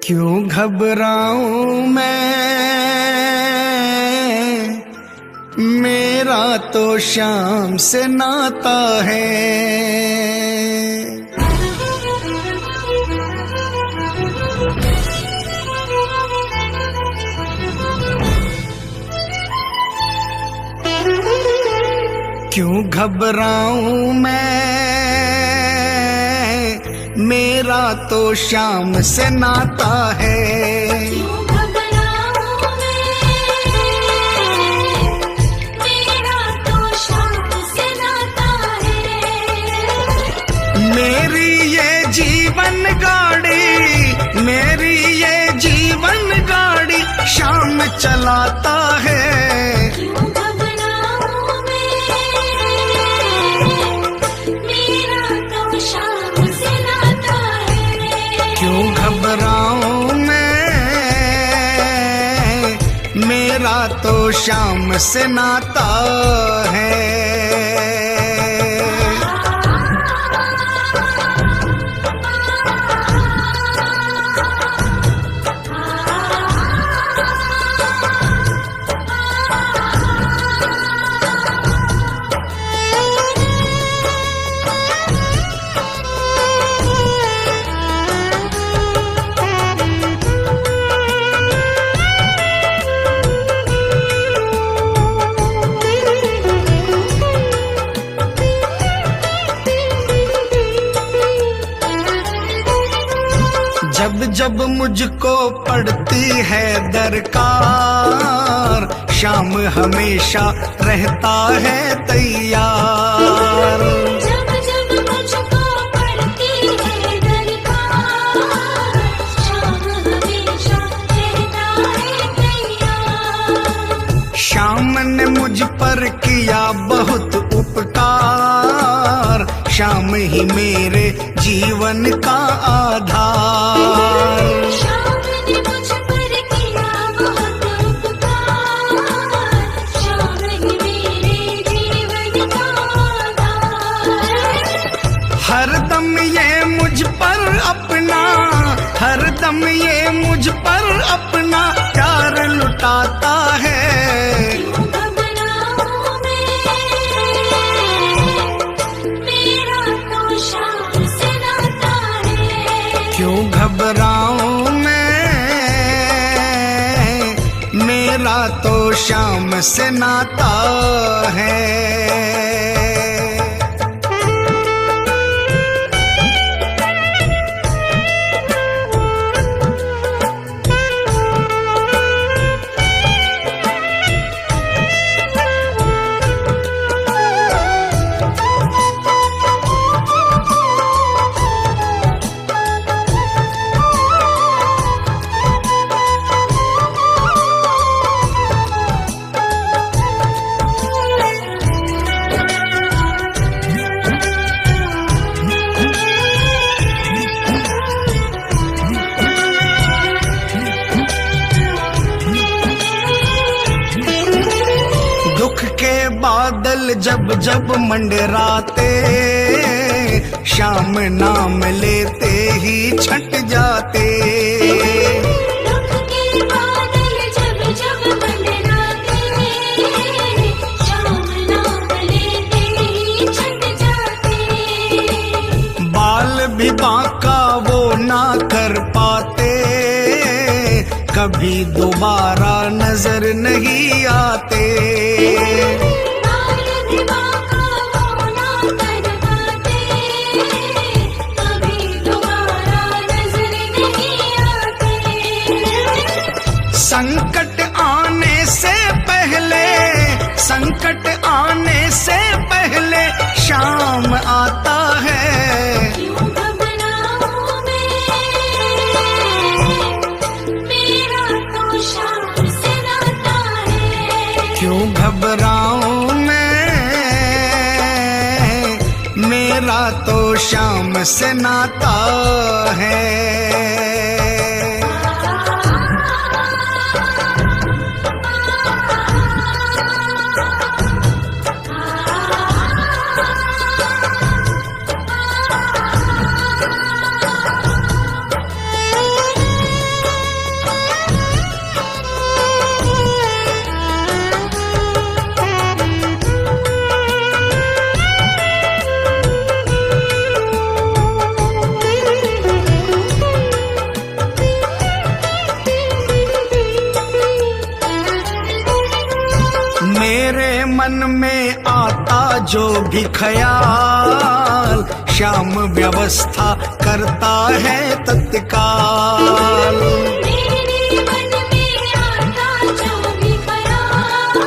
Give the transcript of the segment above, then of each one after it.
क्यों घबराऊं मैं, मेरा तो शाम से नाता है। क्यों घबराऊं मैं, मेरा तो शाम से नाता है। क्यों घबराऊं मेरा तो शाम से नाता है। मेरी ये जीवन गाड़ी, मेरी ये जीवन गाड़ी शाम चलाता है। क्यों घबराऊं मेरा तो शाम से नाता है। क्यों घबराऊं मैं, मेरा तो शाम से नाता है। जब जब मुझको पड़ती है दरकार, शाम हमेशा रहता है तैयार। जब जब मुझको पड़ती है दरकार, शाम हमेशा रहता है तैयार। शाम ने मुझ पर किया बहुत उपकार, शाम ही मेरे जीवन का आधार। शाम ने मुझ पर किया बहुत उपकार, शाम ही मेरे जीवन का आधार। हरदम ये मुझ पर अपना, हरदम ये मुझ पर अपना प्यार लुटाता है। क्यों घबराऊं मेरा तो शाम से नाता है। क्यों घबराऊं मैं, मेरा तो शाम से नाता है। दुख के बादल जब जब मंडराते, शाम नाम लेते ही छट जाते। दुख के बादल जब जब मंडराते, शाम नाम लेते ही छट जाते। बाल भी बांका वो ना कर पाते, कभी दोबारा नजर नहीं आते। बाल भी बांका वो ना कर पाते, कभी दोबारा नजर नहीं आते। संकट आने से पहले, संकट आने से पहले शाम आता है। क्यों घबराऊं मेरा तो शाम से नाता है। क्यों घबराऊं मैं, मेरा तो शाम से नाता है। जो भी ख्याल, श्याम व्यवस्था करता है तत्काल। मेरे मन में आता जो भी ख्याल,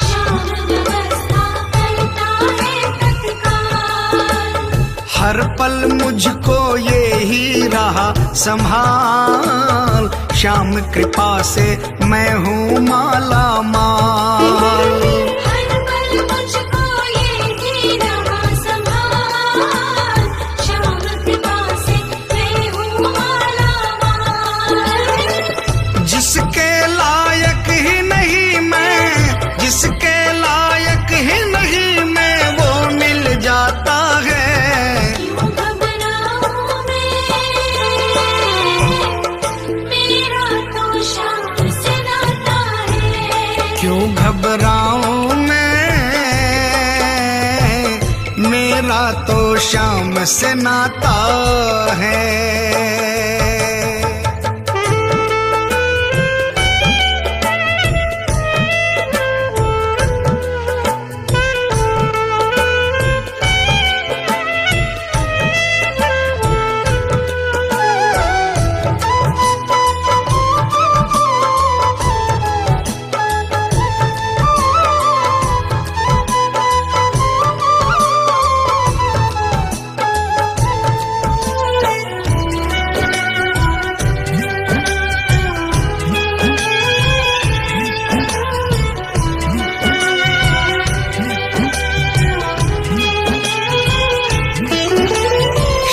श्याम व्यवस्था करता है तत्काल। हर पल मुझको ये ही रहा संभाल, श्याम कृपा से मैं हूँ माला माल। हर पल मुझको ये ही रहा संभाल, श्याम कृपा से मैं हूँ माला माल। जिसके लायक ही नहीं मैं, जिसके लायक ही नहीं मैं, वो मिल जाता है। क्यों घबराऊं मैं, मेरा तो श्याम से नाता है। क्यों घबराऊं मैं, मेरा तो श्याम से नाता है।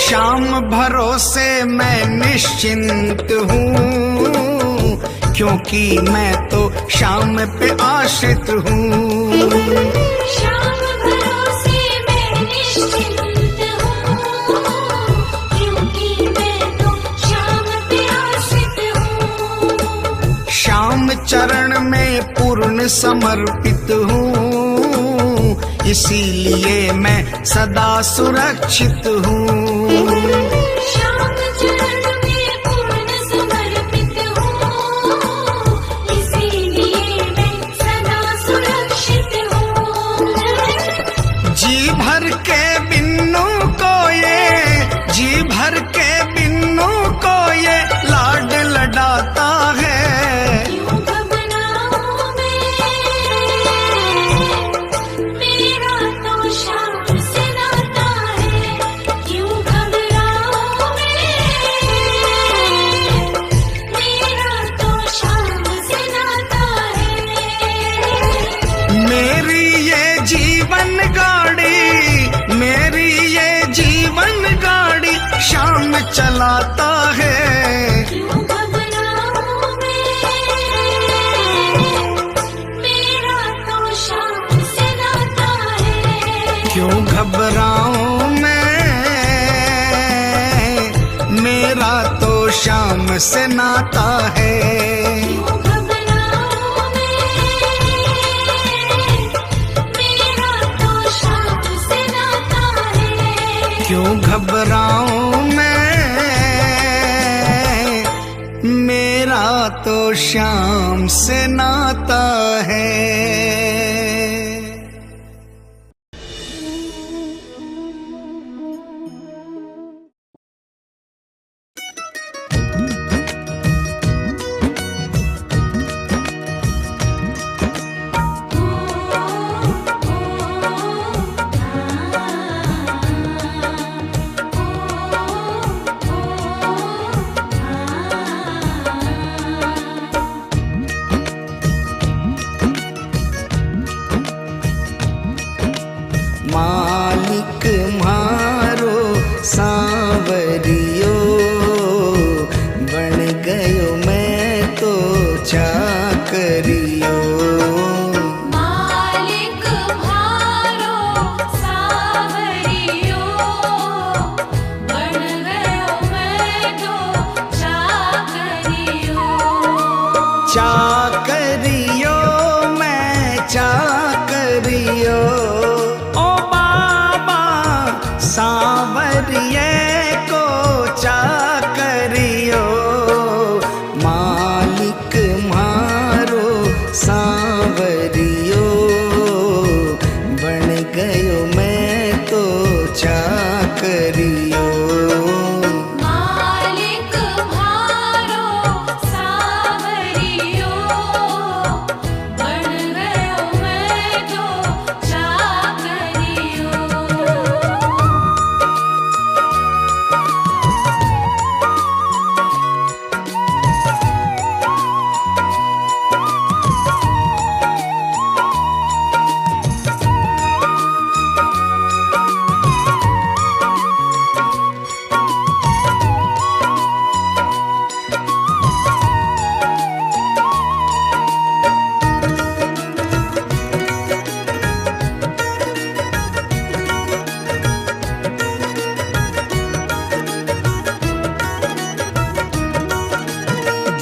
श्याम भरोसे मैं निश्चिंत हूँ, क्योंकि मैं तो श्याम पे आश्रित हूँ। श्याम भरोसे मैं निश्चिंत हूँ, क्योंकि मैं तो श्याम पे आश्रित हूँ। श्याम चरण में पूर्ण समर्पित हूँ, इसीलिए मैं सदा सुरक्षित हूँ। श्याम चरण में पूर्ण समर्पित हूँ, इसीलिए मैं सदा सुरक्षित हूँ। जी भर के बिन्नू को ये, जी भर के बिन्नू को ये लाड लडाता है। क्यों घबराऊं मैं, मेरा तो श्याम से नाता है। क्यों घबराऊं मैं, मेरा तो श्याम से नाता है। मेरी ये जीवन गाड़ी, मेरी ये जीवन गाड़ी श्याम चलाता है। क्यों घबराऊं मैं, मेरा तो श्याम से नाता है। क्यों घबराऊं मैं, मेरा तो श्याम से नाता है। क्यों घबराऊं मैं, मेरा तो श्याम से नाता है। क्यों घबराऊं मैं, मेरा तो श्याम से नाता है।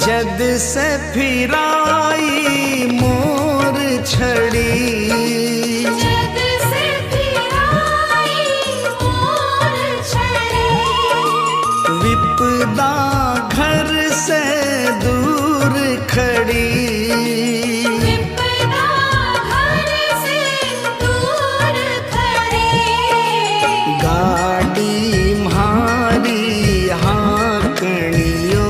जद से फिराई मोर छड़ी, जद से फिराई मोर छड़ी, विपदा घर से दूर खड़ी, विपदा घर से दूर खड़ी, गाड़ी म्हारी हाँकणियो,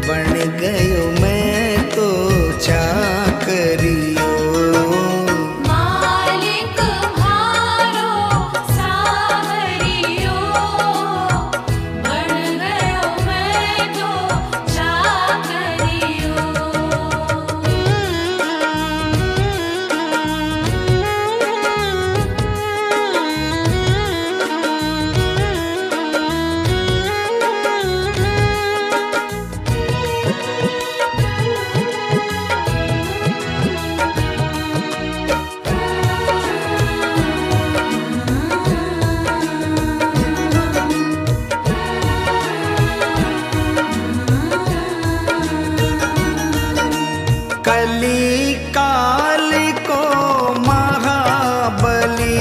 बन गयो मैं तो चाकरियो। मालिक म्हारो सावरियो, बन गयो मैं तो चाकरियो। कली काल को महाबली,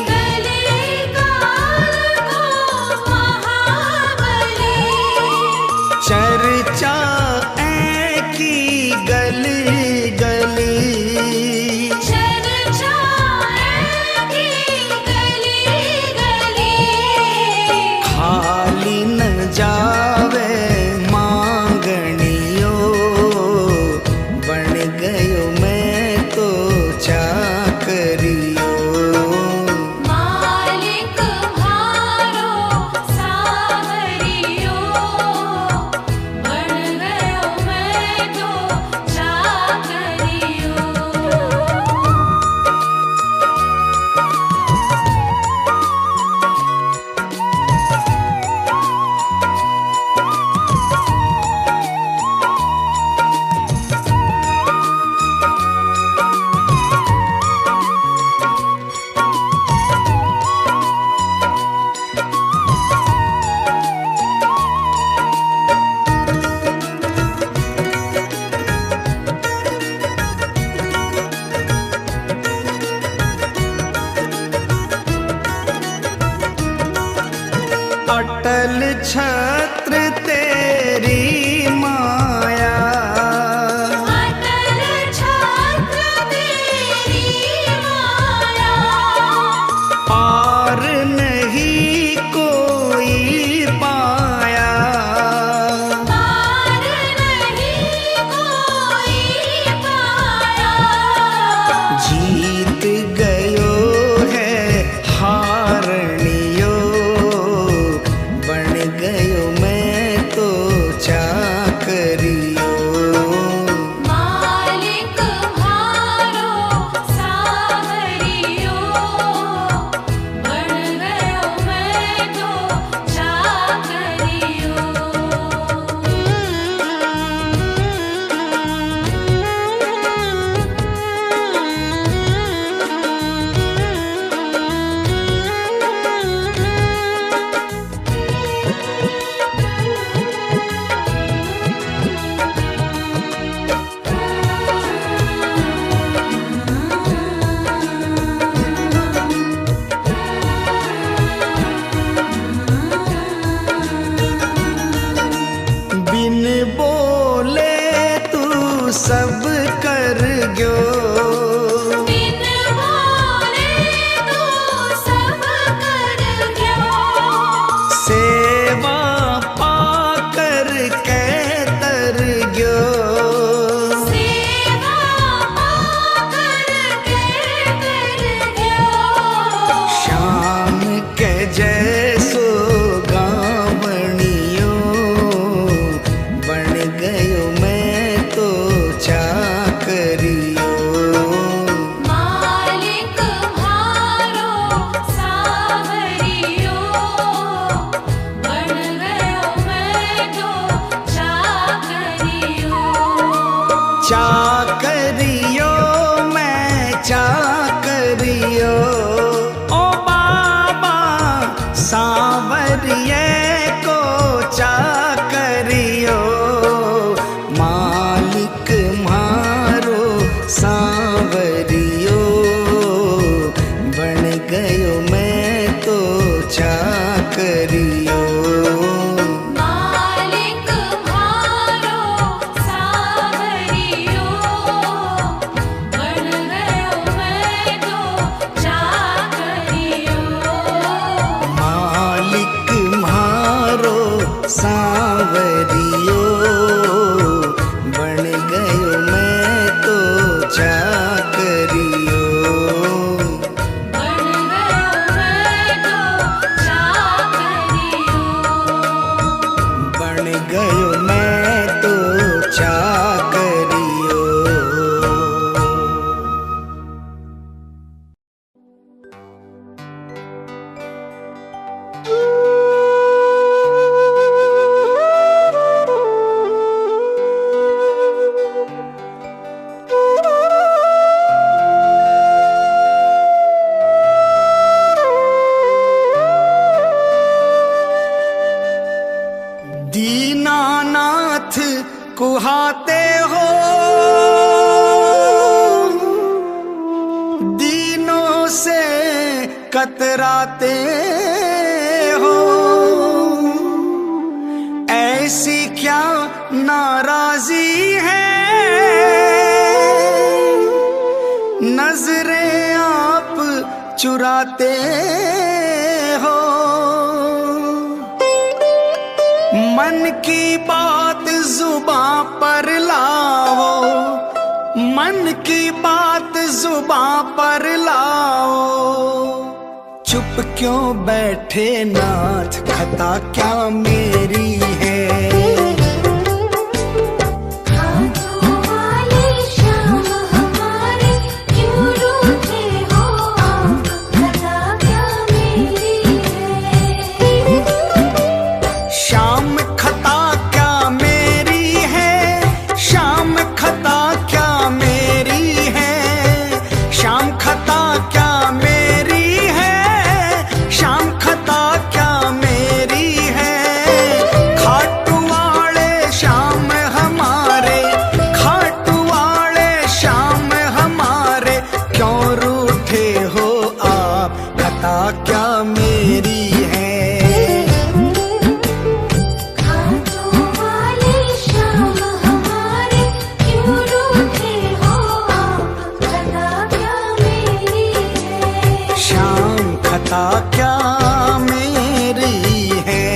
कलिकाल को महाबली, चर्चा की गली गली, चर्चा की गली गली, खाली न जावे मांगणियो, बन गयो मैं तो चाकरियो। मालिक म्हारो सावरियो, बन गयो मैं तो चाकरियो। अटल छत्र तेरी माया, अटल छत्र तेरी माया, पार नहीं कोई पाया, पार नहीं कोई पाया, जीत गयो है हारनियो, बन गयो मैं तो चाकरियो। मालिक म्हारो सावरियो, बन गयो मैं तो चाकरियो। बिन बोले तू सब कर गयो, बिन बोले तू सब कर गयो, सेवा पाकर के तर गयो, सेवा पाकर के कर गयो, श्याम के जैसो गावणियो, बन गयो मैं तो चाकरियो। सांवरियो, बन गयो मैं तो चाकरियो। बन गयो मैं तो चाकरियो। बन गयो मैं तो चाकरियो। दीनानाथ कुहाते हो, दीनों से कतराते हो। ऐसी क्या नाराजी है, नजरें आप चुराते हो। मन की बात जुबां पर लाओ, मन की बात जुबां पर लाओ। चुप क्यों बैठे नाथ, खता क्या मेरी है। हाथों वाले श्याम हमारे, क्यों रूठे हो आप, खता क्या मेरी है। शाम खता क्या मेरी है, शाम खता क्या मेरी है। शाम खता क्या मेरी है, शाम खता क्या मेरी है। खाटू वाले श्याम हमारे, खाटू वाले श्याम हमारे, क्यों रूठे हो आप, खता क्या मेरी है। हाथों वाले श्याम हमारे, क्यों रूठे हो आप, खता क्या मेरी है। शाम खता क्या मेरी है।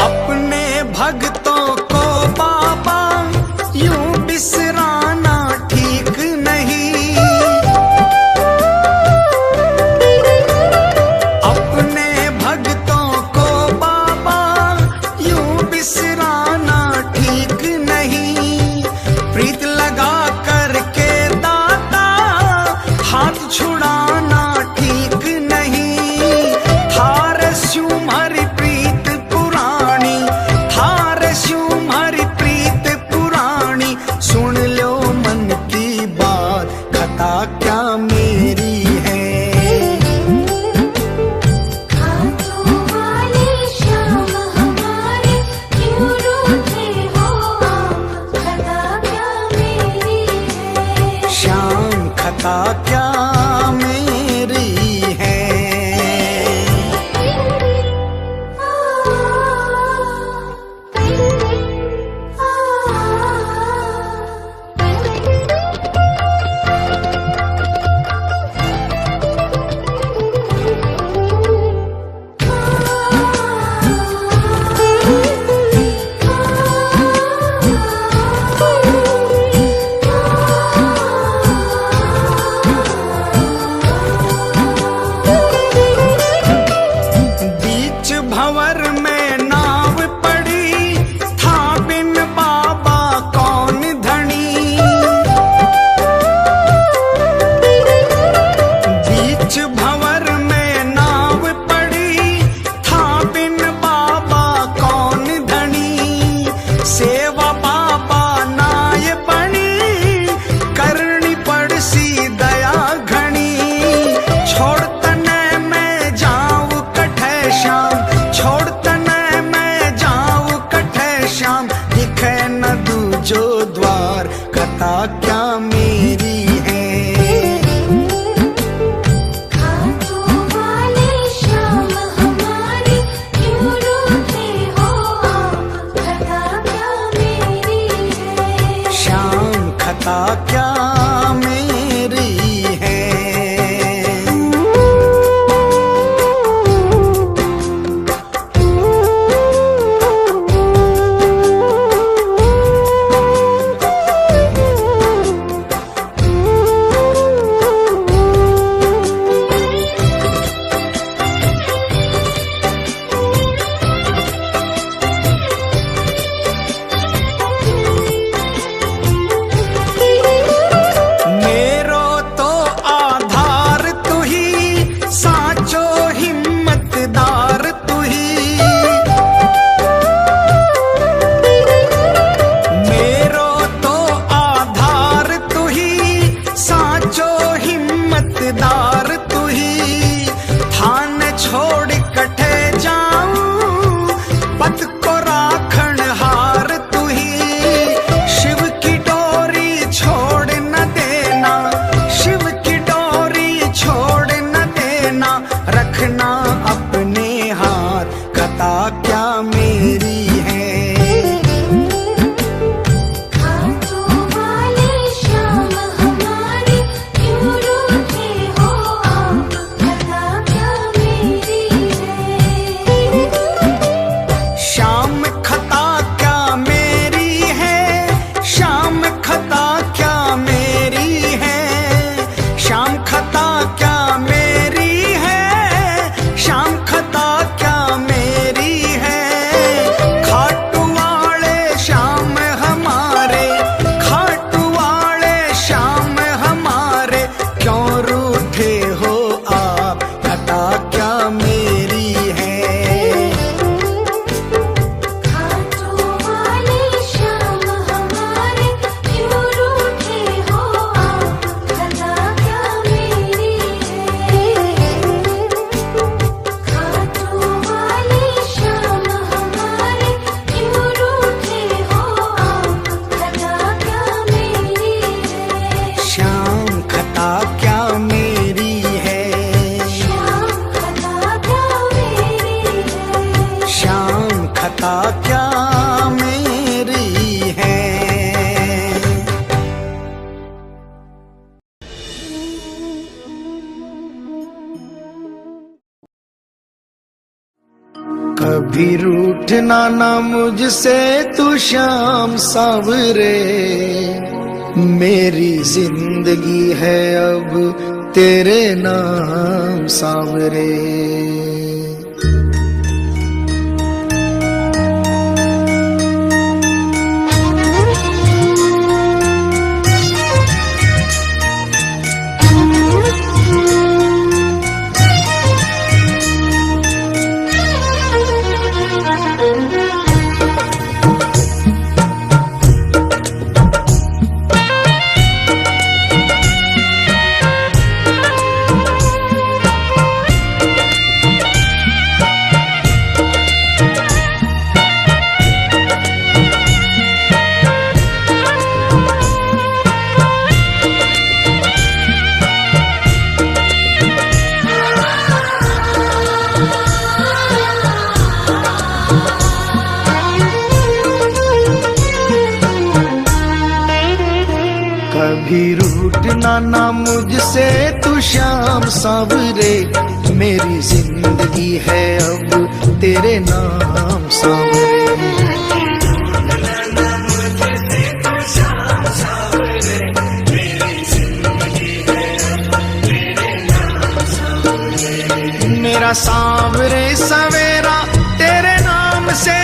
अपने भक्तों को बाबा यूं बिसराना ठीक नहीं। अपने भक्तों को बाबा यूं बिसराना ठीक नहीं। प्रीत लगा करके दाता हाथ छुड़ाना ठीक नहीं। थार स्यूं हरी प्रीत पुरानी, थार स्यूं हरी प्रीत पुरानी। सुन लो मन की बात, खता क्या मेरी है। हाथों वाले श्याम हमारे, क्यों रूठे हो आप, खता क्या मेरी है। शाम खता क्या मेरी है। खता क्या मेरी है। खाटू वाले श्याम हमारे क्यों रूठे हो आप, खता क्या मेरी है। श्याम खता क्या मेरी है। मेरो तो आधार तू ही, साचो हिम्मतदार तू ही। मेरो तो आधार तू ही, साचो हिम्मतदार तू ही। थान छोड़ कठे जाऊं, पत को राखण हार तू ही। शिव की डोरी छोड़ न देना, शिव की डोरी छोड़ न देना। रखना अपने हाथ, खता क्या मेरी है। खाटू वाले श्याम हमारे क्यों रूठे हो आप, खता क्या मेरी है। श्याम खता क्या मेरी है, श्याम खता क्या मेरी है। श्याम खता क्या मेरी है, श्याम खता क्या मेरी है। खाटू वाले श्याम हमारे, खाटू वाले श्याम हमारे क्यों रूठे हो आप, खता क्या मेरी है। खाटू वाले श्याम हमारे क्यों रूठे हो आप, खता क्या मेरी है। खाटू वाले श्याम हमारे क्यों रूठे हो आप, खता क्या मेरी है। श्याम खता क्या मेरी है। श्याम खता क्या मेरी है। श्याम खता क्या मेरी है। कभी रूठना ना मुझसे तू श्याम सावरे। मेरी जिंदगी है अब तेरे नाम सावरे। कभी रूठना ना मुझसे तू श्याम सावरे। मेरी जिंदगी है अब तेरे नाम सावरे। मेरा सांवरे सवेरा तेरे नाम से,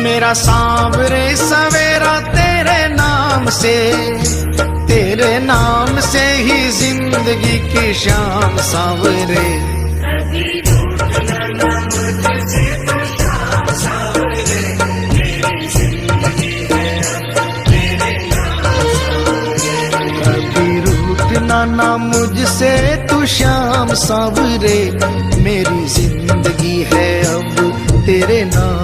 मेरा सांवरे सवेरा तेरे नाम से। तेरे नाम से ही जिंदगी की शाम सांवरे। कभी रूठना ना मुझसे तू श्याम सांवरे। मेरी जिंदगी है अब तेरे नाम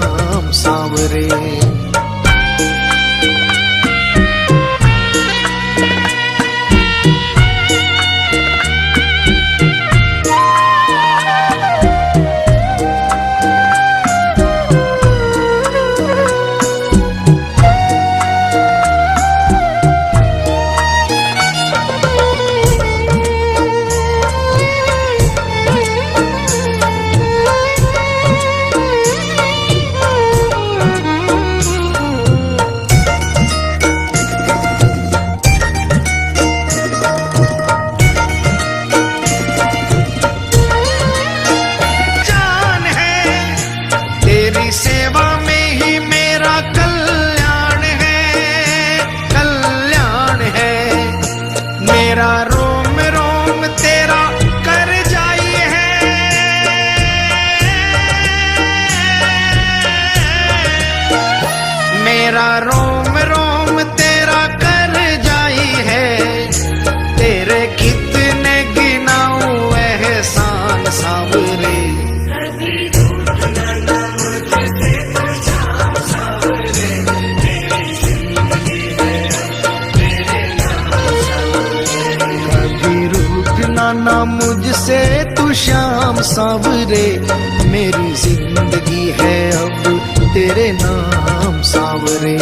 श्याम सांवरे, मेरी जिंदगी है अब तेरे नाम सांवरे।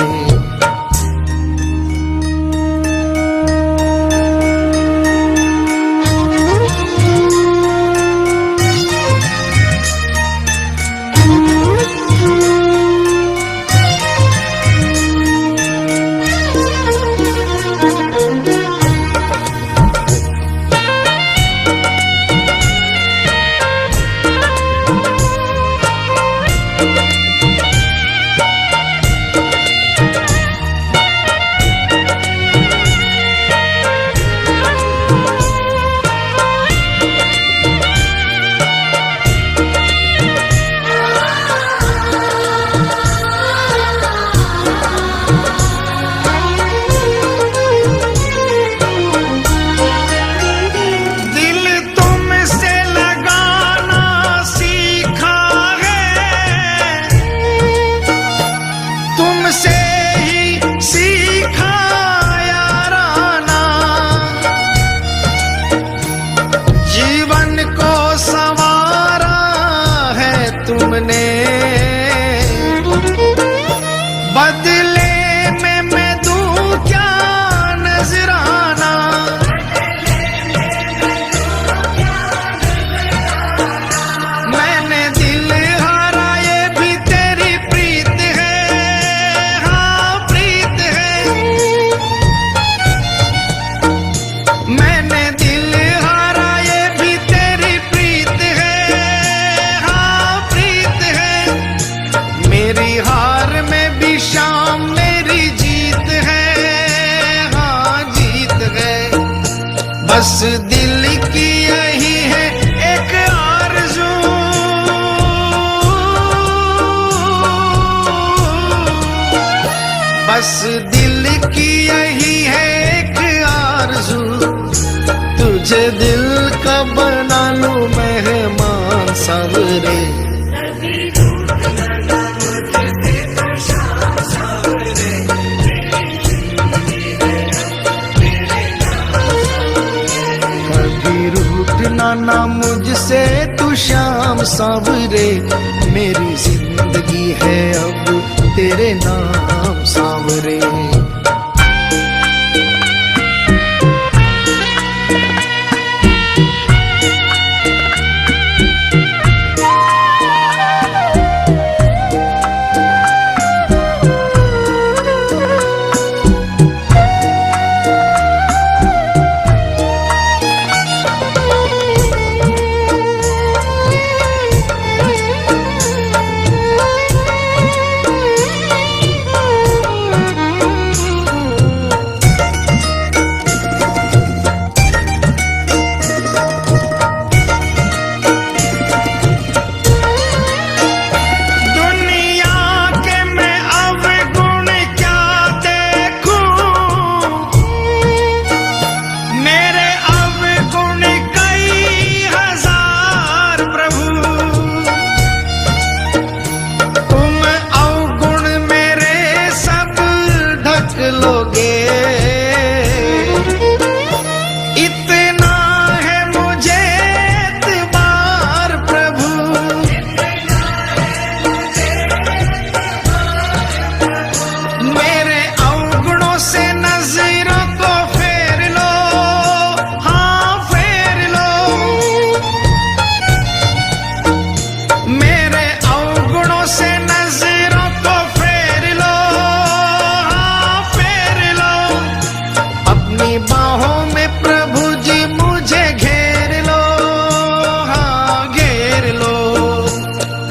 तुमने बदले में मैं दूं क्या नजराना, मैंने दिल हारा ये भी तेरी प्रीत है, हाँ प्रीत है। मैंने दिल हारा ये भी तेरी प्रीत है, मेरी हार में भी शाम मेरी जीत है, हाँ जीत है। बस दिल की यही है एक आरज़ू, बस दिल की यही है एक आरज़ू, तुझे दिल का बना लूं मेहमान सांवरे। ना मुझसे तू श्याम सांवरे, मेरी जिंदगी है अब तेरे नाम सांवरे।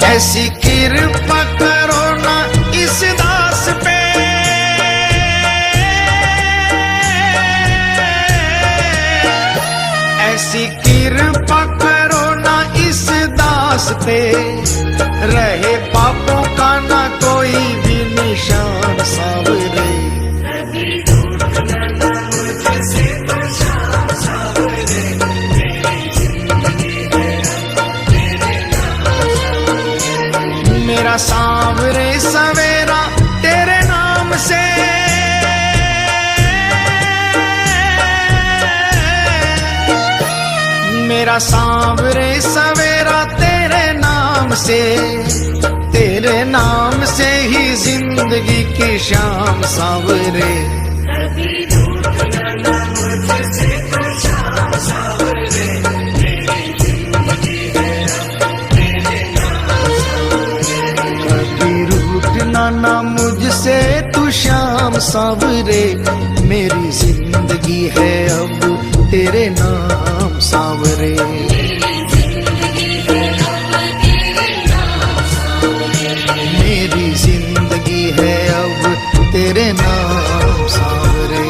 ऐसी कृपा करो ना इस दास पे, ऐसी कृपा करो ना इस दास पे, रहे पापों का ना कोई भी निशान सांवरे। मेरा सांवरे सवेरा तेरे नाम से, मेरा सांवरे सवेरा तेरे नाम से ही जिंदगी की शाम सांवरे। कभी रूठना ना मुझसे तू शाम सांवरे, मेरी जिंदगी है अब तेरे नाम सांवरे। मेरी जिंदगी है अब तेरे नाम सांवरे।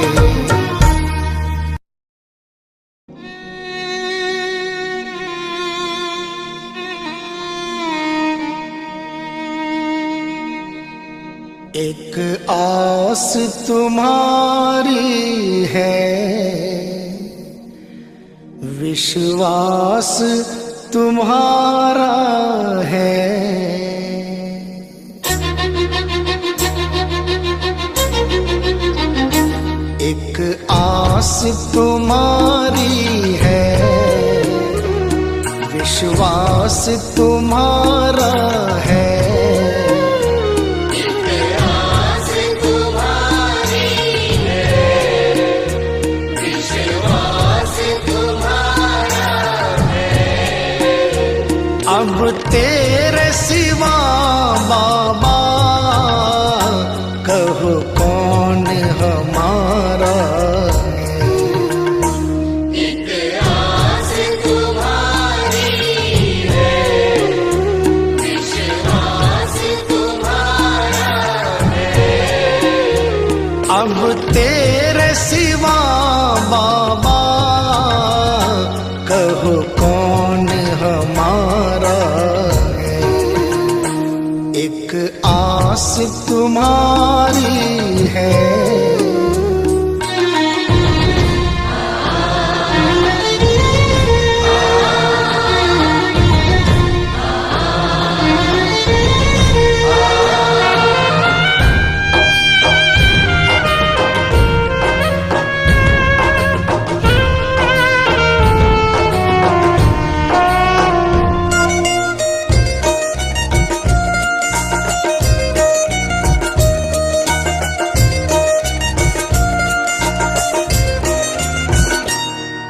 एक आस तुम्हारी है, विश्वास तुम्हारा है। एक आस तुम्हारी है, विश्वास तुम्हारा है। अब तेरे सिवा बाबा कहो कौन हमारा है। एक आस तुम्हारी है, विश्वास तुम्हारा है। अब तेरे सिवा बाबा कहो कौन हमारा है। एक आस तुम्हारी है।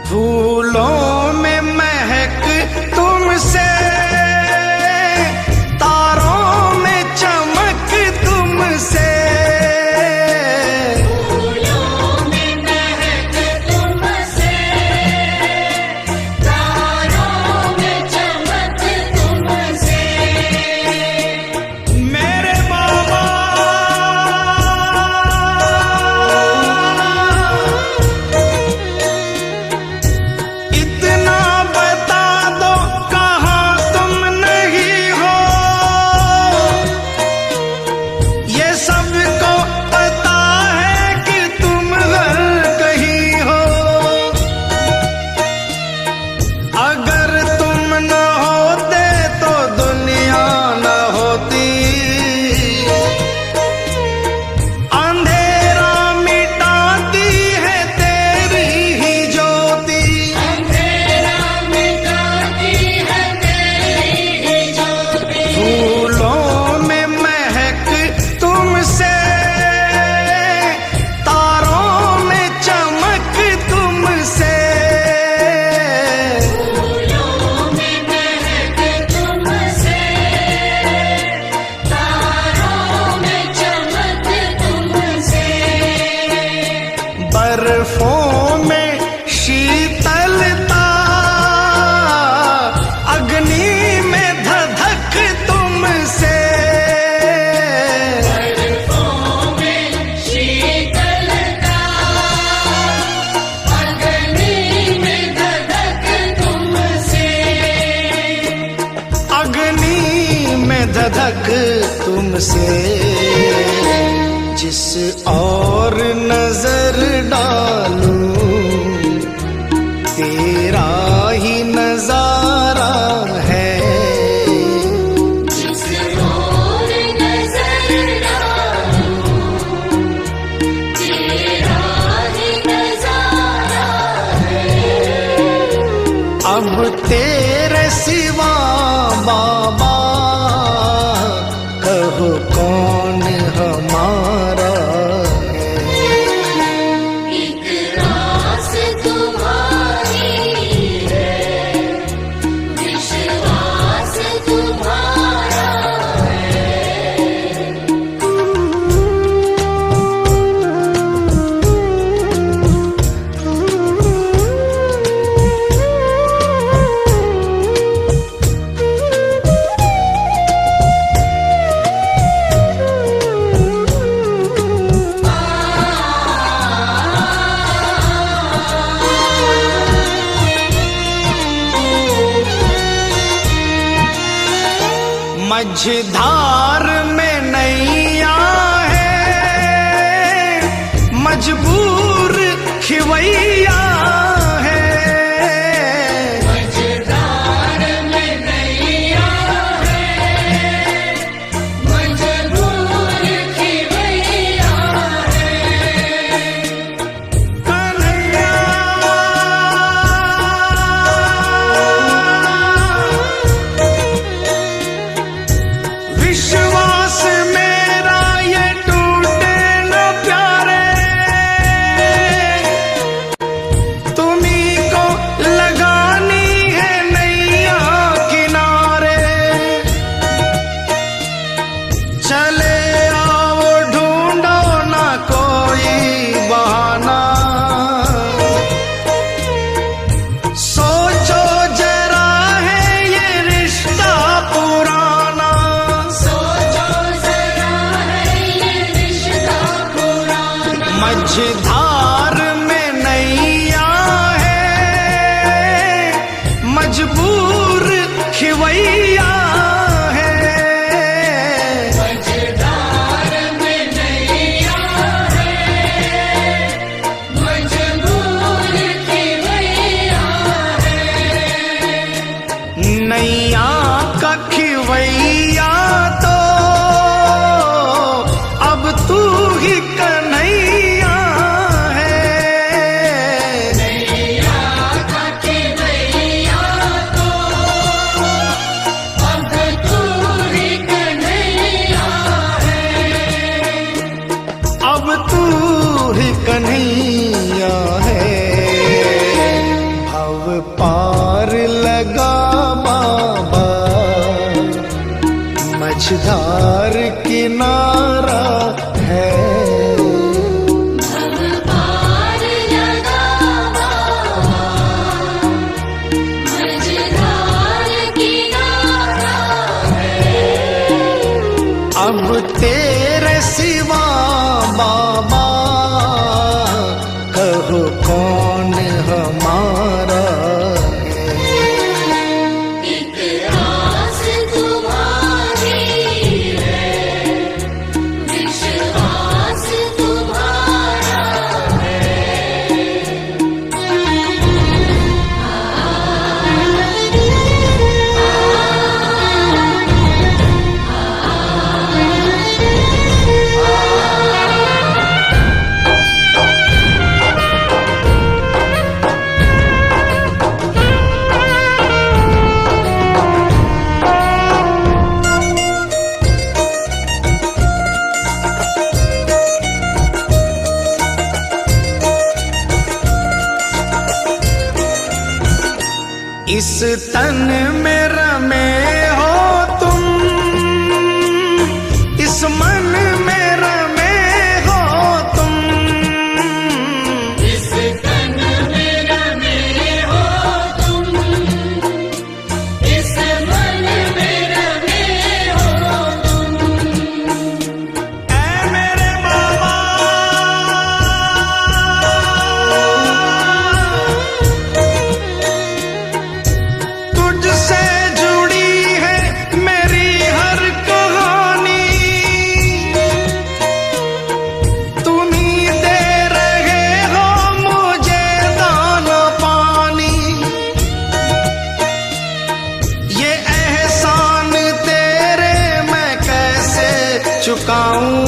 फूलों में महक तुमसे, तारों में चमक तुमसे। फूलों में महक तुमसे, तारों में चमक तुमसे। मेरे बाबा इतना बता दो कहाँ तुम नहीं हो, ये सबको पता है कि तुम हर कहीं हो। अगर तुम न होते तो दुनिया न होती, अंधेरा मिटाती है तेरी ही ज्योति। अंधेरा मिटाती है तेरी ही ज्योति। फूलों में महक तुमसे, तारों में चमक तुमसे। फूलों में महक तुमसे, तारों में चमक तुमसे। बर्फों में शीतलता, अग्नि में धधक तुमसे। बर्फों में शीतलता, अग्नि में धधक तुमसे। अग्नि में धधक तुमसे। जिस और नजर डालूं तेरा ही नजारा है। जिस ओर नजर डालूं, तेरा ही नजारा है। अब मझधार में नैया है, मजबूर खिवैया है। मझधार में नैया है, मजबूर खिवैया है। कन्हैया विश्वास मेरा ये टूटे न प्यारे, तुम्ही को लगानी है नैया किनारे। चले आओ ढूंढो ना कोई बहाना, सोचो जरा है ये रिश्ता पुराना। सोचो जरा है ये रिश्ता पुराना। मझधार में नैया है, मजबूर खिवैया है। मझधार में नैया है, मजबूर खिवैया है। नैया का खिवैया तो अब तू ही कन्हैया है। नैया का खिवैया तो अब तू ही कन्हैया है। अब तू ही कन्हैया है। भव पार लगा बाबा, मझधार किनारा है। भव पार लगा बाबा, मझधार किनारा है। अब तेरे सिवा बाबा, कहो कौन हमारा है। एक आस तुम्हारी है, विश्वास तुम्हारा इस तन में रमे हो तुम, इस मन में रमे हो तुम। इस तन में रमे हो तुम, इस मन में रमे हो तुम। ऐ मेरे बाबा, तुझसे जुड़ी है मेरी हर कहानी। तुम्ही दे रहे हो मुझे दाना पानी। ये एहसान तेरे मैं कैसे चुकाऊं।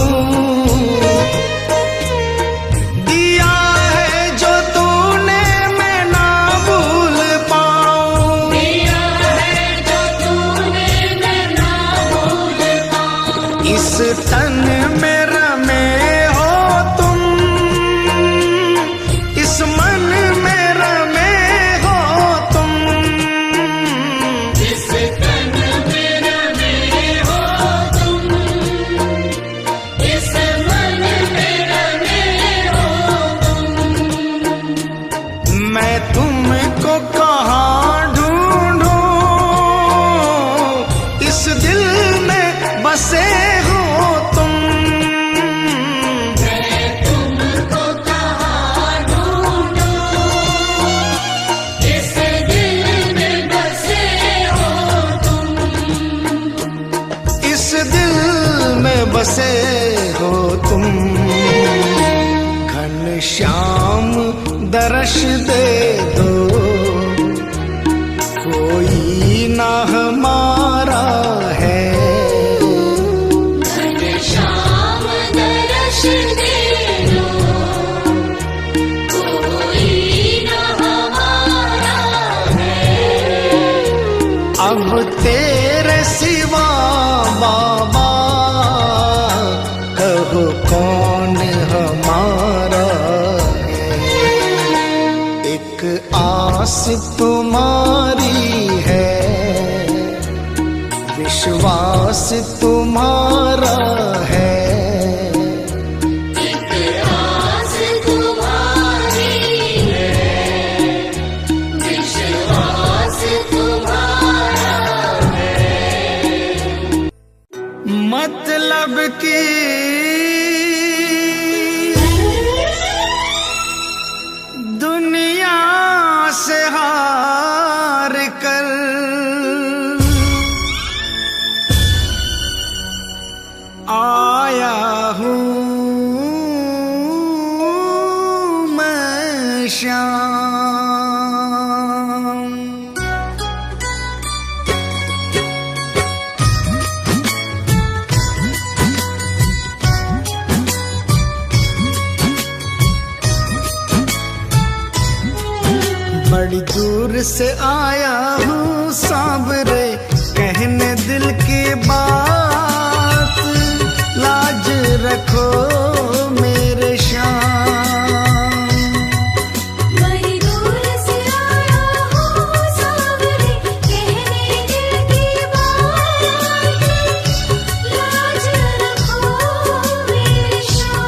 दिया है जो तूने मैं ना भूल पाऊं। दिया है जो तूने मैं ना भूल पाऊं। इस तन में रमे हो तुम, इस मन में रमे हो तुम। इस तन में रमे हो तुम, इस मन में रमे हो तुम। मैं तुमको कहाँ ढूंढूं, इस दिल में बसे हो तुम। दर्श दे दो, कोई ना हमारा है। घनश्याम दर्श दे दो, कोई न हमारा है। अब तेरे सिवा बाबा कहो कौन हमारा है। एक आस तुम्हारी है, विश्वास तुम्हारा है। एक आस तुम्हारी है, विश्वास तुम्हारा है। मतलब की दुनिया से हार कर आया हूँ मैं श्याम। बड़ी दूर से आया हूँ सांवरे, कहने दिल की बात, लाज रखो मेरे श्याम। बड़ी दूर से आया हूँ सांवरे, कहने दिल की बात, लाज रखो मेरे श्याम।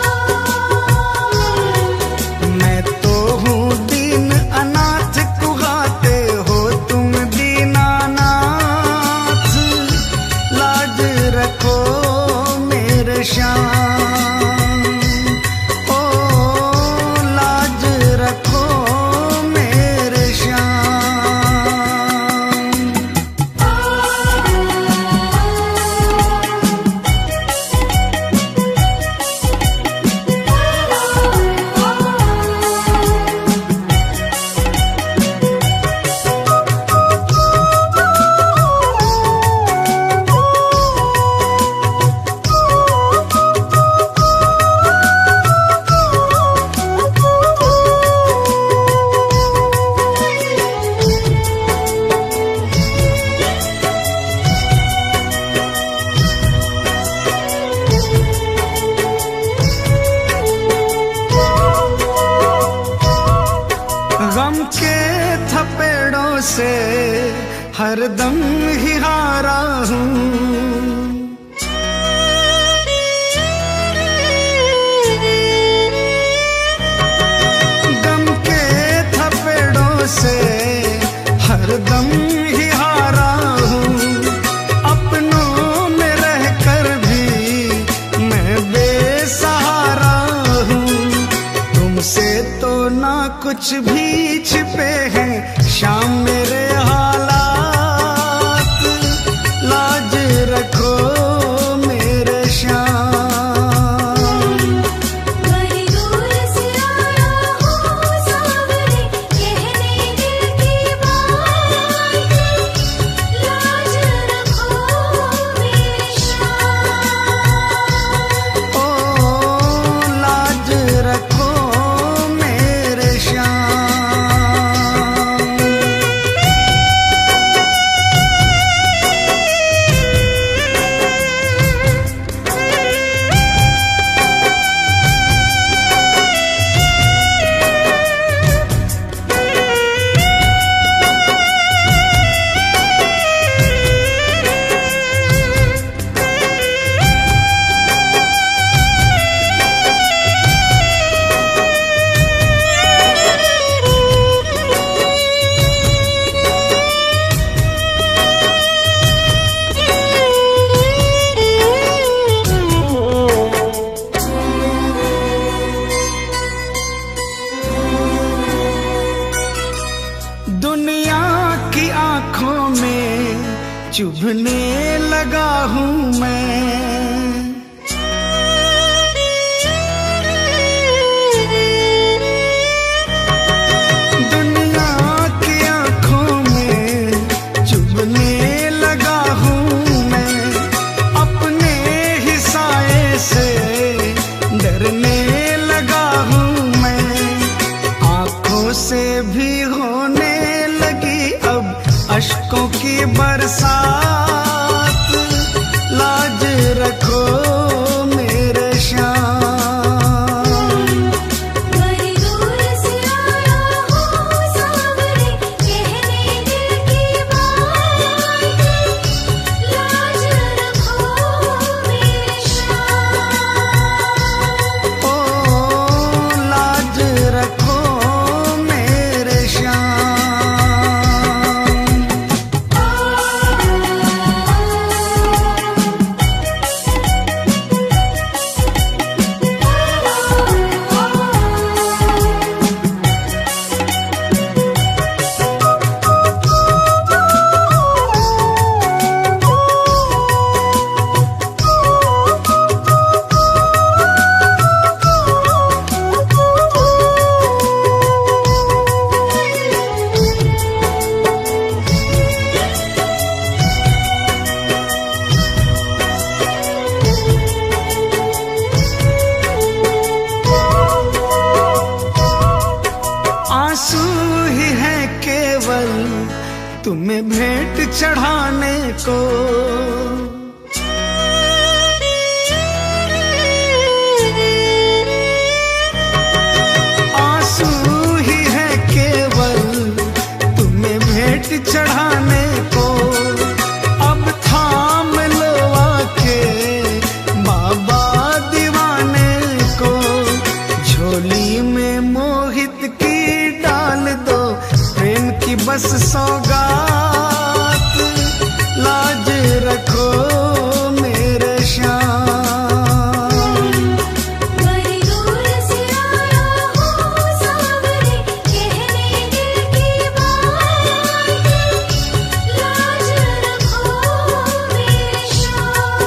मैं तो हूँ दीन अनाथ, कुहाते हो तुम दीनानाथ, लाज रखो मेरे श्याम। ओ लाज रखो मेरे श्याम। गम के थपेड़ों से हरदम ही हारा हूँ, गम के थपेड़ों से हरदम ही हारा हूँ। अपनों में रहकर भी मैं बेसहारा हूँ। तुमसे तो ना कुछ भी छिपे हैं श्याम मेरे हालात, लाज रखो मेरे श्याम। बड़ी दूर से आया हूँ सांवरे, कहने दिल की बात, लाज रखो मेरे श्याम। ओ लाज रखो मेरे श्याम। को। आंसू ही है केवल तुम्हें भेंट चढ़ाने को। अब थाम लो आके बाबा दीवाने को। झोली में मोहित की डाल दो प्रेम की बस सौगात। लाज रखो मेरे श्याम। बड़ी दूर से आया हूँ सावरे, कहने दिल की बात। लाज रखो मेरे श्याम।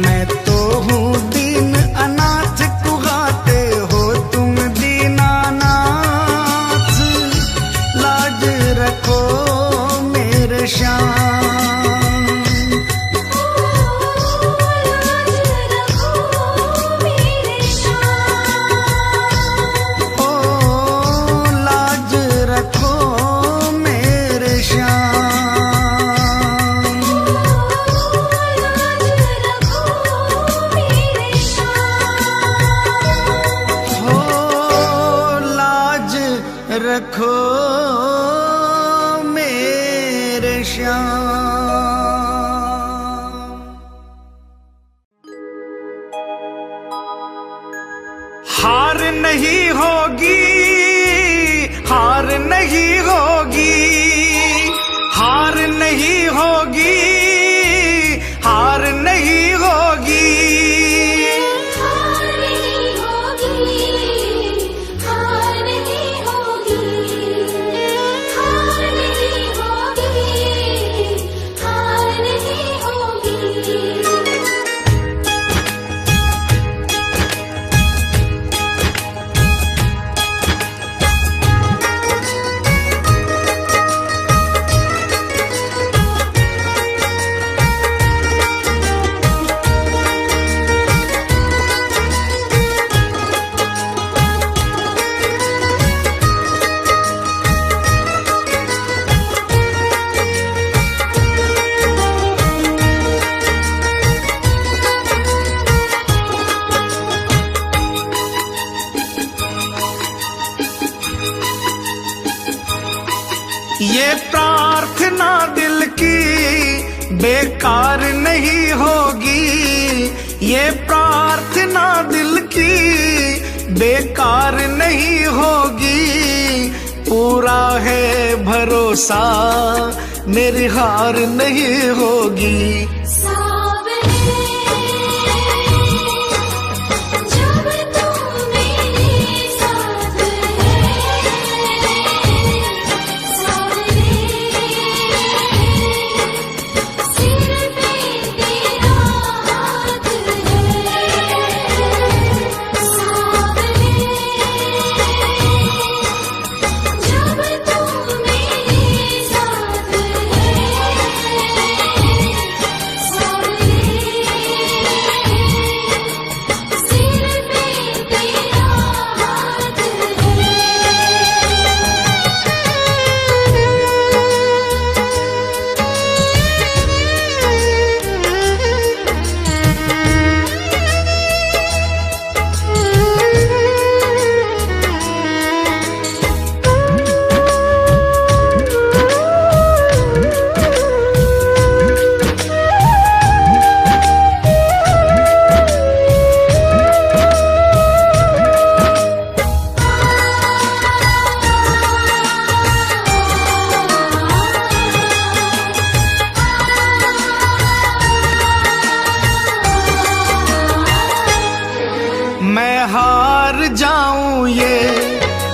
मैं तो हूँ दीन अनाथ, कुगाते हो तुम दीनानाथ। लाज रखो मेरे श्याम। लाज रखो मेरे श्याम। ओ लाज रखो मेरे श्याम। हार नहीं होगी, हार नहीं होगी, हार नहीं होगी, हार नहीं होगी। हार नहीं होगी, हार नहीं होगी, हार नहीं होगी, हार नहीं होगी। ये प्रार्थना दिल की बेकार नहीं होगी। ये प्रार्थना दिल की बेकार नहीं होगी। पूरा है भरोसा मेरी हार नहीं होगी। सावरे जब तुम मेरे साथ है, सावरे सिर पे तेरा हाथ है। सावरे जब तुम मेरे साथ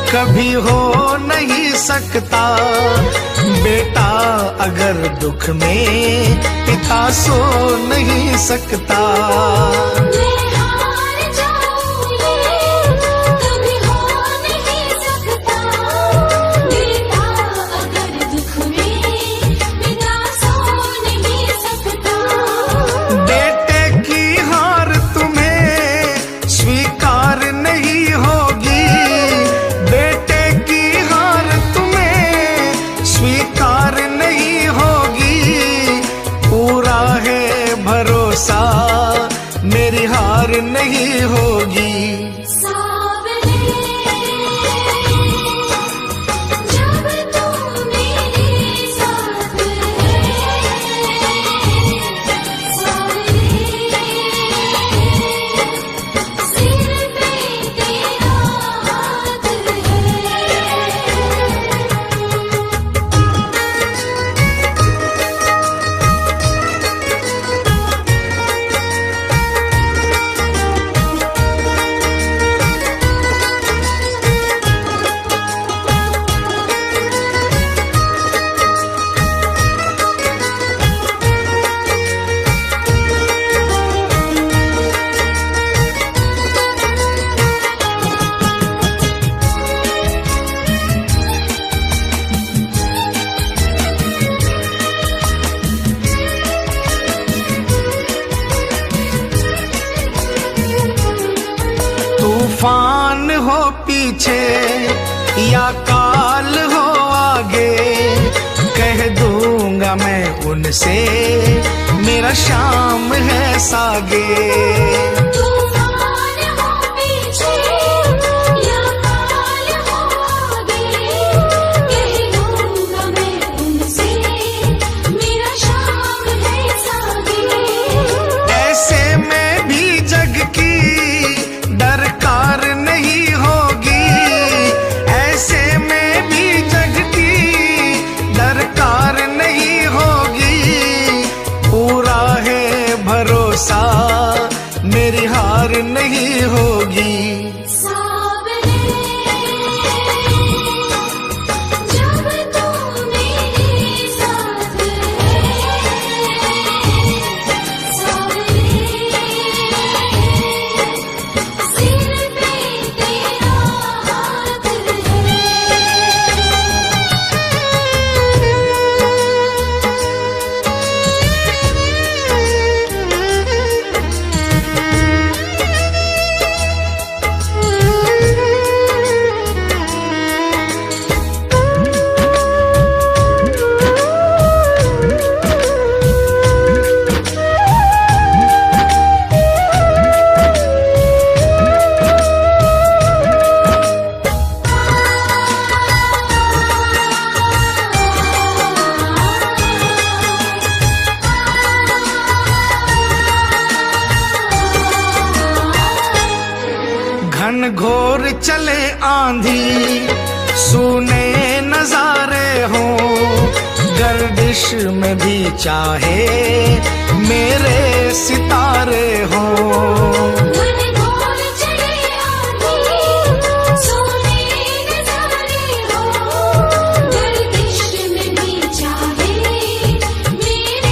कभी हो नहीं सकता। बेटा अगर दुख में पिता सो नहीं सकता। मैं हार जाऊं ये कभी हो नहीं सकता। बेटा अगर दुख में पिता सो नहीं सकता। बेटे की हार तुम्हें स्वीकार नहीं होगी। बेटे की हार तुम्हें स्वीकार नहीं होगी। भरोसा मेरी हार नहीं होगी। सावरे जब तू मेरे साथ है, सावरे सिर पे तेरा हाथ है। तूफान हो पीछे या काल हो आगे, कह दूंगा मैं उनसे मेरा शाम है सागे। तूफान हो पीछे या काल हो आगे, कह दूंगा मैं उनसे मेरा शाम है सागे। ऐसे में भी जग की दरकार नहीं होगी, ऐसे में भी जग की दरकार नहीं होगी। पूरा है भरोसा मेरी हार नहीं होगी। सावरे जब तू मेरे साथ है, सावरे सिर पे तेरा हाथ है। घन घोर चले आंधी सूने नजारे हो, गर्दिश में भी चाहे मेरे सितारे हो। घन घोर चले आंधी सोने नजारे हो, गर्दिश में भी चाहे मेरे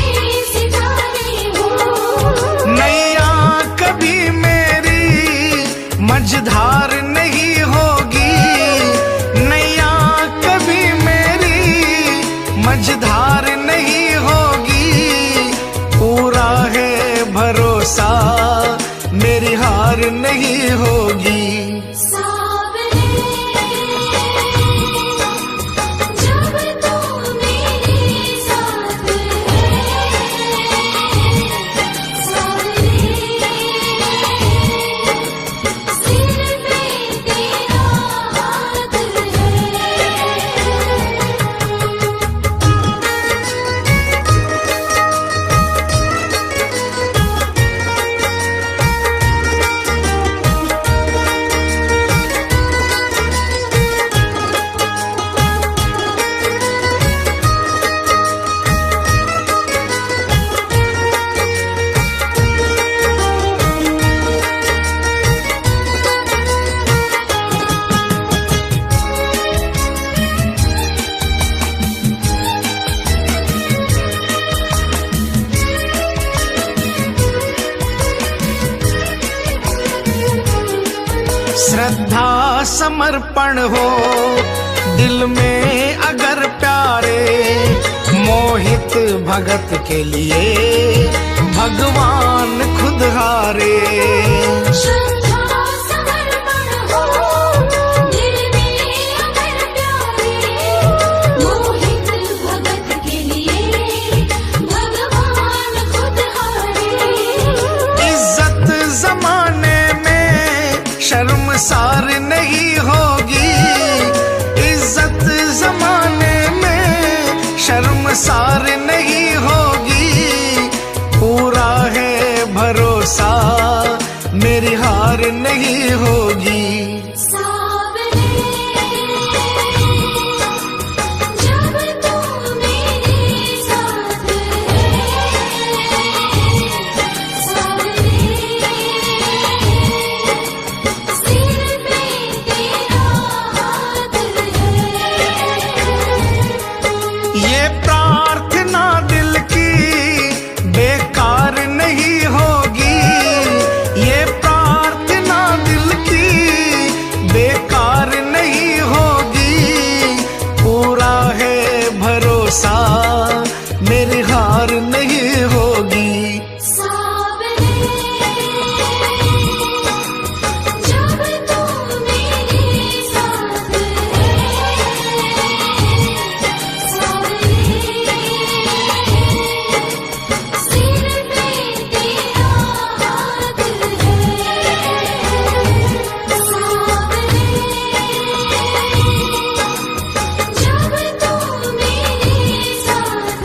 सितारे हो। नैया कभी मेरी मझधार नहीं होगी, नैया कभी मेरी मझधार नहीं होगी। पूरा है भरोसा मेरी हार नहीं होगी। सावरे जब तू मेरे साथ है, सावरे सिर पे तेरा हाथ है। श्रद्धा समर्पण हो दिल में अगर प्यारे, मोहित भगत के लिए भगवान खुद हारे। श्रद्धा समर्पण हो दिल में अगर प्यारे, मोहित भगत के लिए भगवान खुद हारे। भरोसा, मेरी हार नहीं होगी। सावरे जब तू मेरे साथ है, सावरे सिर पे तेरा हाथ है। ये प्रार्थना दिल की बेकार नहीं होगी, ये प्रार्थना दिल की बेकार नहीं होगी। पूरा है भरोसा, मेरी हार नहीं होगी। सावरे जब तू मेरे साथ है, सावरे सिर पे तेरा हाथ है। सावरे जब तू मेरे साथ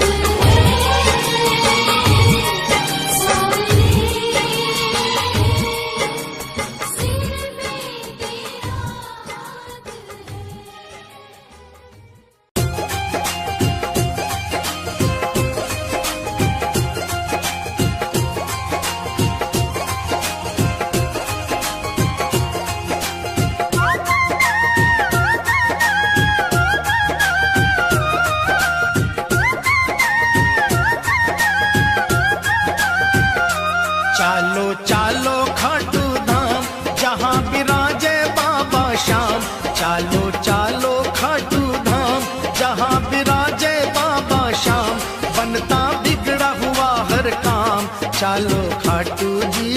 चालो चालो खाटू धाम, जहाँ विराजे बाबा श्याम। चालो चालो खाटू धाम, जहाँ विराजे बाबा श्याम। बनता बिगड़ा हुआ हर काम, चालो खाटू जी,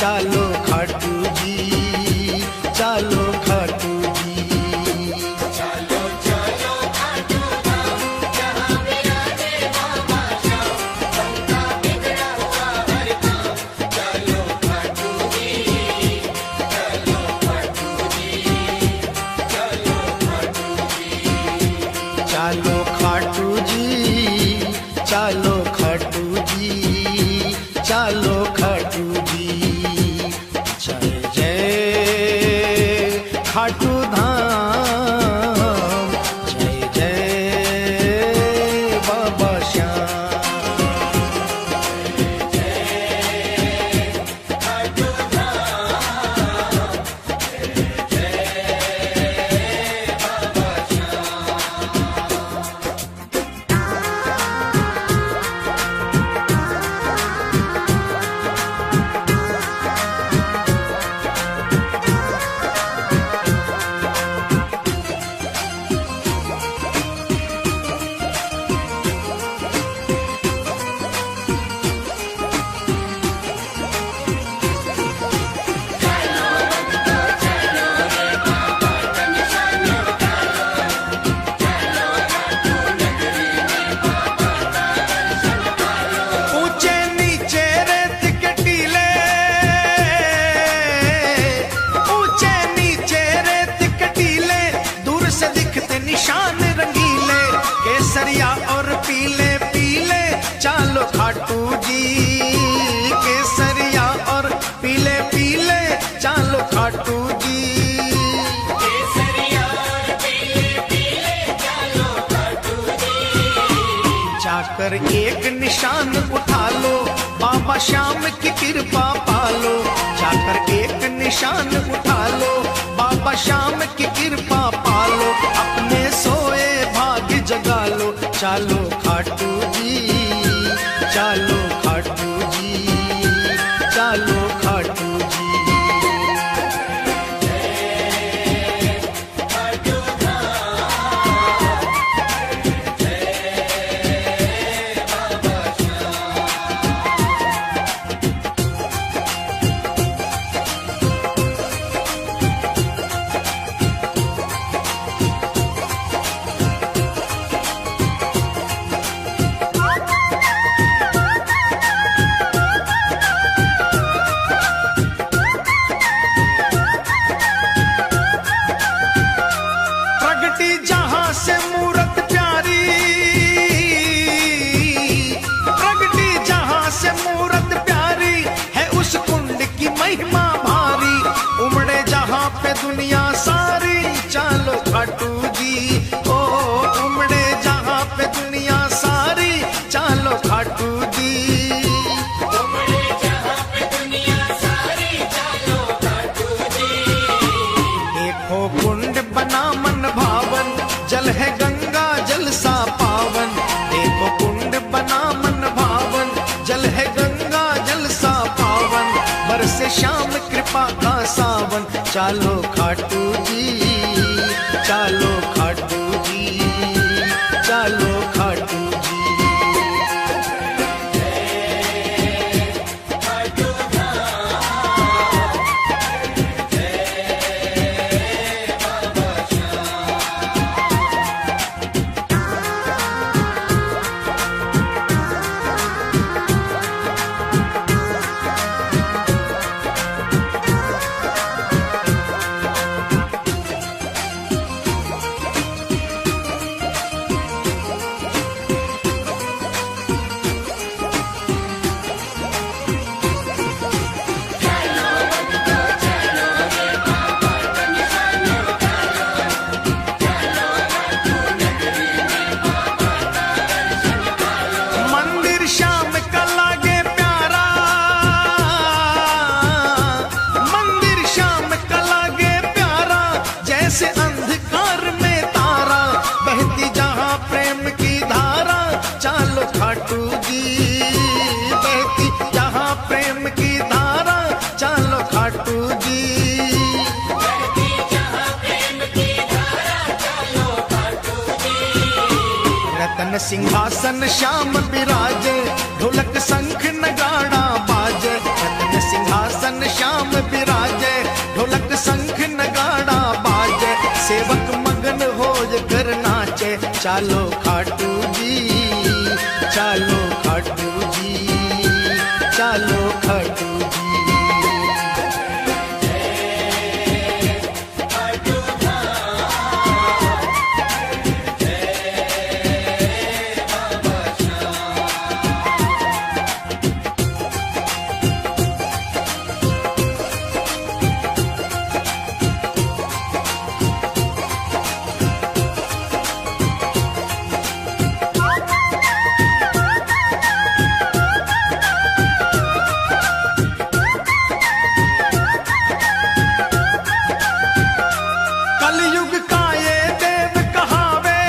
चालो खाटू जी, चालो खाटू जी। चालो खाटू जी, चालो खाटू जी, चालो खाटू जी। जय जय खाटू धाम, जय जय बाबा श्याम। ऊंचे नीचे रेत के टीले, ऊंचे नीचे रेत के टीले। दूर से दिखते निशान रंगीले, केसरिया और पीले पीले। चालो खाटू जी, केसरिया और पीले पीले। चालो खाटू जी, जाकर एक निशान उठा लो, बाबा श्याम की कृपा पालो। जाकर एक निशान उठा लो, बाबा श्याम की कृपा पालो। अपने सोए भाग्य जगा लो, चालो खाटू जी, चालो खाटू जी, चालो खाटू जी। होगा जलसा पावन, बरसे श्याम कृपा का सावन। चालो खाटू जी, चालो खाटू जी, चालो खाटू जी। से अंधकार में तारा, बहती जहां प्रेम की धारा। चालो खाटू जी, बहती जहां प्रेम की धारा। चालो खाटू जी, बहती जहां प्रेम की धारा। चलो खाटू जी। रतन सिंहासन श्याम विराजे, ढोलक शंख नगाड़ा बाजे। रतन सिंहासन श्याम विराजे, ढोलक शंख नगाड़ा बाजे। सेवक मगन हो कर नाचे। चालो खाटू जी, चालो खाटू जी, चालो खाटू जी। कलयुग का ये देव कहावे,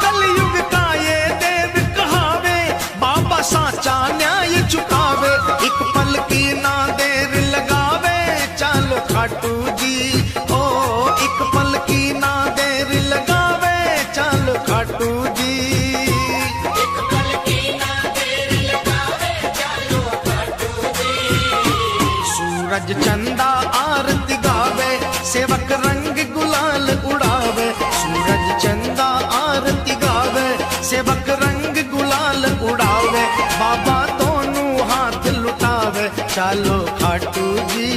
कलयुग का ये देव कहावे। बाबा साचा न्याय चुकावे, एक पल की ना देर लगावे। चालो खाटू जी, ओ एक पल की ना देर लगावे। चालो खाटू जी, एक पल की ना देर लगावे। चलो खाटू जी। सूरज चंदा आरती गावे, सेवक रंग गुलाल उड़ावे। सूरज चंदा आरती गावे, सेवक रंग गुलाल उड़ावे। बाबा दोनों हाथ लुटावे। चालो खाटू जी,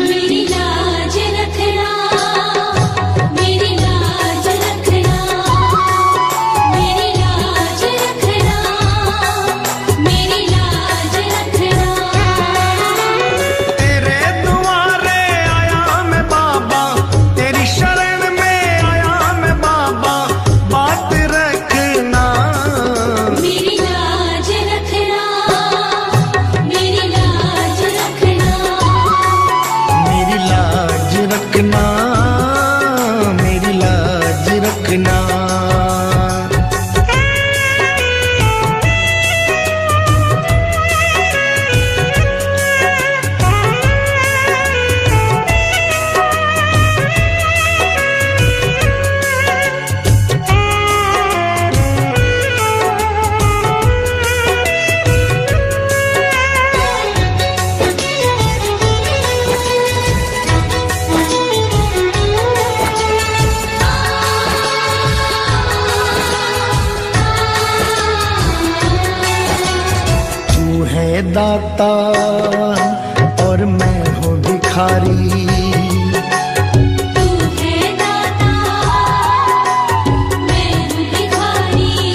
मेरी लाज रखना, मेरी लाज रखना, मेरी लाज रखना, मेरी लाज रखना। तेरे दुआरे आया मैं बाबा, तेरी शरण में आया मैं बाबा। बात रखना, मेरी लाज रखना, मेरी लाज रखना। मेरी लाज रखना, मेरी लाज रखना। तू है दाता और मैं हूँ भिखारी। तू है दाता, मैं हूँ भिखारी।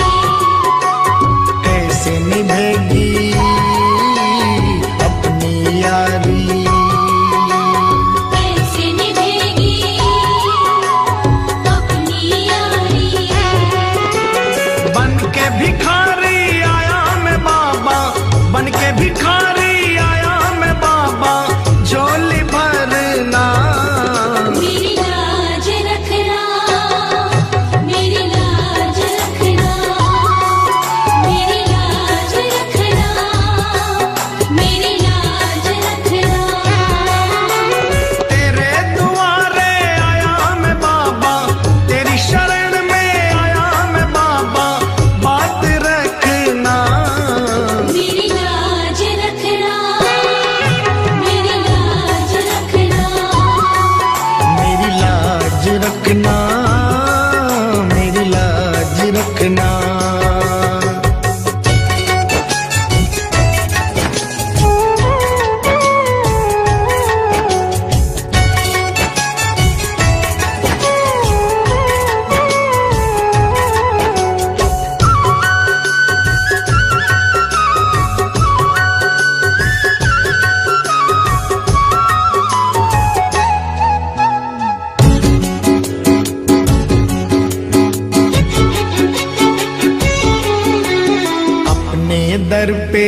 दर पे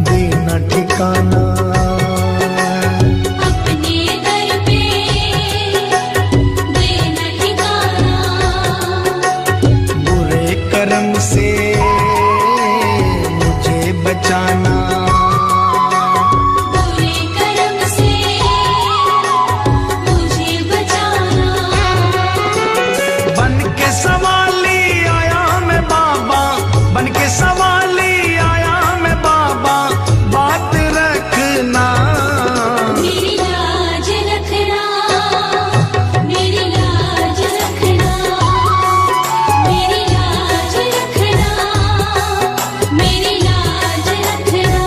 देना ठिकाना, अपने दर पे देना ठिकाना, बुरे कर्म से मुझे बचाना, बुरे कर्म से मुझे बचाना। बन के सवाली आया मैं बाबा, बन के सवाली आया मैं बाबा, बात रखना, मेरी लाज रखना, मेरी लाज रखना, मेरी लाज रखना, मेरी लाज रखना।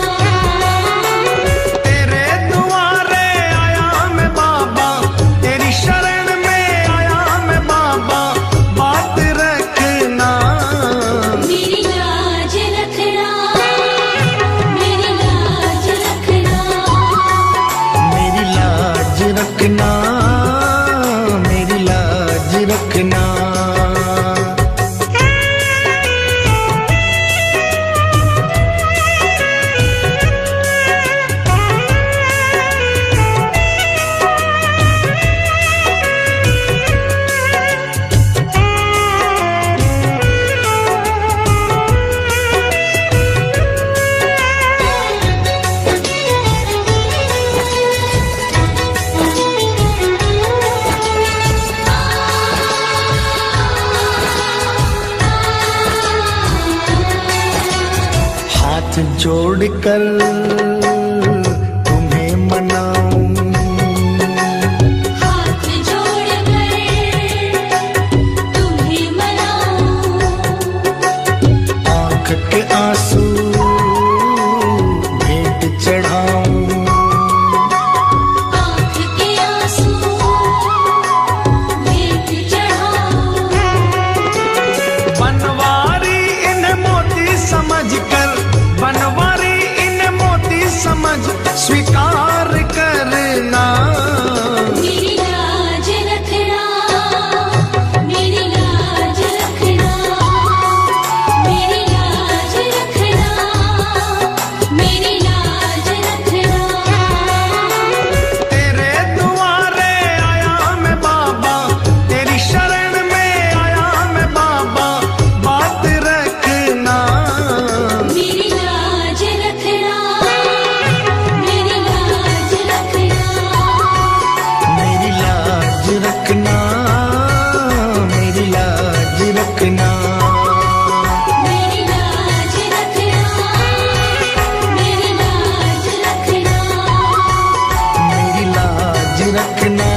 तेरे दुआरे आया मैं बाबा, तेरी शरण में आया मैं बाबा, बात रखना, मेरी लाज रखना, मेरी लाज रखना, मेरी लाज रखना, मेरी लाज रखना। हाथ जोड़कर तुम्हें मनाऊं, हाथ जोड़कर तुम्हें मनाऊं, आंख के आंसू भेंट चढ़ाऊं, आँख के आंसू भेंट चढ़ाऊं। बनवारी इन्हें मोती समझकर, बनवारी इन्हें मोती समझ स्वीकार करना, मेरी लाज रखना, मेरी लाज रखना, मेरी लाज रखना, मेरी लाज रखना। तेरे दुआरे आया मैं बाबा, तेरी शरण में आया मैं बाबा, बात रखना, मेरी लाज रखना, मेरी लाज रखना, मेरी लाज रखना, मेरी लाज रखना, मेरी लाज रखना, मेरी लाज रखना, मेरी लाज रखना,